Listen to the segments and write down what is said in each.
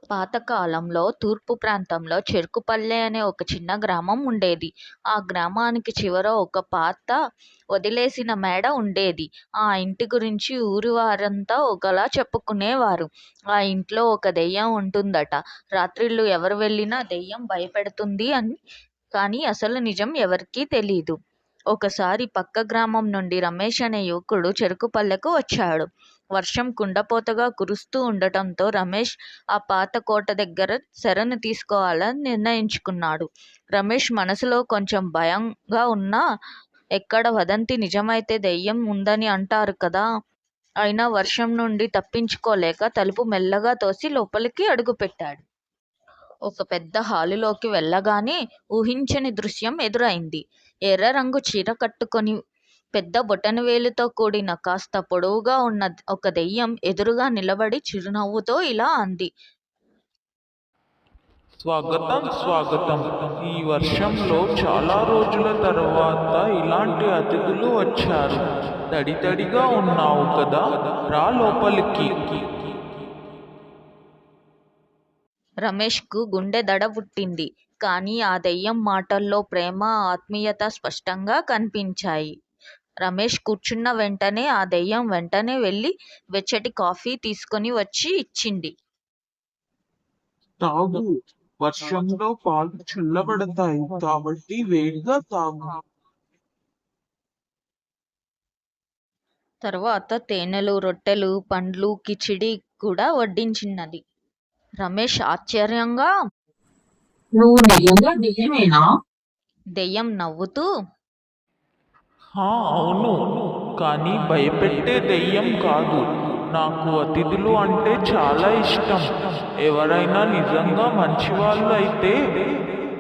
పాతకాలంలో తూర్పు ప్రాంతంలో చెరుకుపల్లె అనే ఒక చిన్న గ్రామం ఉండేది. ఆ గ్రామానికి చివర ఒక పాత వదిలేసిన మేడ ఉండేది. ఆ ఇంటి గురించి ఊరి వారంతా ఒకలా చెప్పుకునేవారు. ఆ ఇంట్లో ఒక దెయ్యం ఉంటుందట. రాత్రిళ్ళు ఎవరు వెళ్ళినా దెయ్యం భయపెడుతుంది అని. కానీ అసలు నిజం ఎవరికీ తెలీదు. ఒకసారి పక్క గ్రామం నుండి రమేష్ అనే యువకుడు చెరుకుపల్లెకు వచ్చాడు. వర్షం కుండపోతగా కురుస్తూ ఉండటంతో రమేష్ ఆ పాత కోట దగ్గర శరణు తీసుకోవాలని నిర్ణయించుకున్నాడు. రమేష్ మనసులో కొంచెం భయంగా ఉన్నా, ఎక్కడ వదంతి నిజమైతే దెయ్యం ఉందని అంటారు కదా. అయినా వర్షం నుండి తప్పించుకోలేక తలుపు మెల్లగా తోసి లోపలికి అడుగుపెట్టాడు. ఒక పెద్ద హాలులోకి వెళ్ళగానే ఊహించని దృశ్యం ఎదురైంది. ఎర్ర రంగు చీర కట్టుకొని పెద్ద బొటనవేలుతో కూడిన కాస్త పొడవుగా ఉన్న ఒక దెయ్యం ఎదురుగా నిలబడి చిరునవ్వుతో ఇలా అంది. స్వాగతం స్వాగతం. ఈ వర్షంలో చాలా రోజుల తర్వాత ఇలాంటి అతిథులు వచ్చారు. తడితడిగా ఉన్నావు కదా, రా లోపలికి. రమేష్కు గుండె దడ పుట్టింది. కానీ ఆ దెయ్యం మాటల్లో ప్రేమ, ఆత్మీయత స్పష్టంగా కనిపించాయి. రమేష్ కూర్చున్న వెంటనే ఆ దెయ్యం వెంటనే వెళ్ళి వెచ్చటి కాఫీ తీసుకొని వచ్చి ఇచ్చింది. తాగు, వర్షంలో పాలు చల్లబడతాయి కాబట్టి వేడిగా తాగు. తర్వాత తేనెలు, రొట్టెలు, పండ్లు, కిచిడి కూడా వడ్డించినది. రమేష్ ఆశ్చర్యంగా, నువ్వు నిజంగా దెయ్యమేనా? దెయ్యం నవ్వుతూ, అవును, కానీ భయపెట్టే దెయ్యం కాదు. నాకు అతిథులు అంటే చాలా ఇష్టం. ఎవరైనా నిజంగా మంచివాళ్ళు అయితే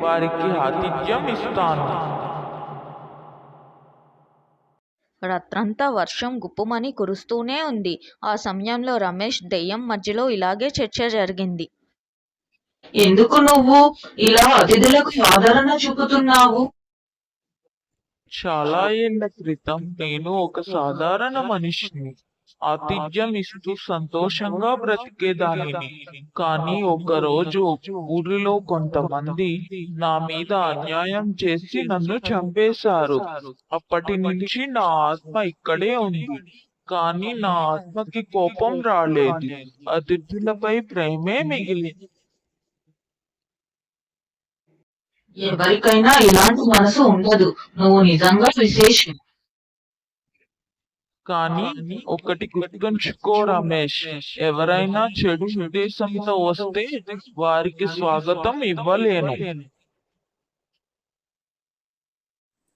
వారికి ఆతిథ్యం ఇస్తాను. రాత్రంతా వర్షం గుప్పుమని కురుస్తూనే ఉంది. ఆ సమయంలో రమేష్ దెయ్యం మధ్యలో ఇలాగే చర్చ జరిగింది. ఎందుకు నువ్వు ఇలా అతిథులకు ఆదరణ చూపుతున్నావు? చాలా ఏళ్ల క్రితం నేను ఒక సాధారణ మనిషిని. ఆతిథ్యం ఇస్తూ సంతోషంగా బ్రతికేదానిని. కానీ ఒకరోజు ఊరిలో కొంతమంది నా మీద అన్యాయం చేసి నన్ను చంపేశారు. అప్పటి నుంచి నా ఆత్మ ఇక్కడే ఉంది. కానీ నా ఆత్మకి కోపం రాలేదు. అతిథులపై ప్రేమే మిగిలింది. ఎవరికైనా ఇలాంటి మనసు ఉండదు. నువ్వు నిజంగా విశేషం. కానీ ఒకటి గుర్తుంచుకో రమేష్, ఎవరైనా చెడు ఉద్దేశంతో వస్తే వారికి స్వాగతం ఇవ్వలేను.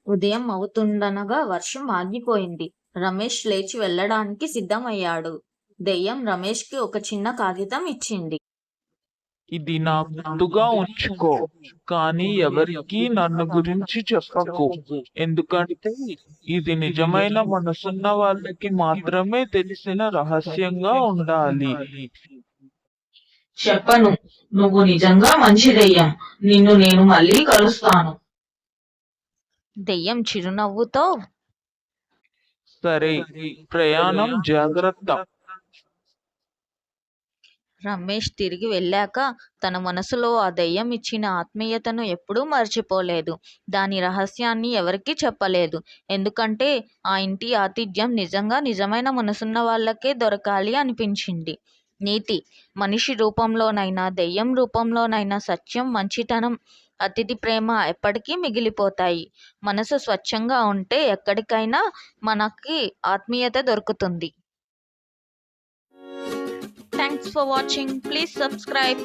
ఉదయం అవుతుండనగా వర్షం ఆగిపోయింది. రమేష్ లేచి వెళ్ళడానికి సిద్ధమయ్యాడు. దెయ్యం రమేష్కి ఒక చిన్న కాగితం ఇచ్చింది. ఇది నా గుర్తుగా ఉంచుకో, కానీ ఎవరికీ నన్ను గురించి చెప్పకు. ఎందుకంటే ఇది నిజమైన మనసున్న వాళ్ళకి మాత్రమే తెలిసిన రహస్యంగా ఉండాలి. చెప్పను. నువ్వు నిజంగా మంచి దెయ్యం. నిన్ను నేను మళ్ళీ కలుస్తాను. దెయ్యం చిరునవ్వుతో, సరే, ప్రయాణం జాగ్రత్త. రమేష్ తిరిగి వెళ్ళాక తన మనసులో ఆ దెయ్యం ఇచ్చిన ఆత్మీయతను ఎప్పుడూ మర్చిపోలేదు. దాని రహస్యాన్ని ఎవరికీ చెప్పలేదు. ఎందుకంటే ఆ ఇంటి ఆతిథ్యం నిజంగా నిజమైన మనసున్న వాళ్ళకే దొరకాలి అనిపించింది. నీతి: మనిషి రూపంలోనైనా దెయ్యం రూపంలోనైనా సత్యం, మంచితనం, అతిథి ప్రేమ ఎప్పటికీ మిగిలిపోతాయి. మనసు స్వచ్ఛంగా ఉంటే ఎక్కడికైనా మనకి ఆత్మీయత దొరుకుతుంది. Thanks for watching. Please subscribe.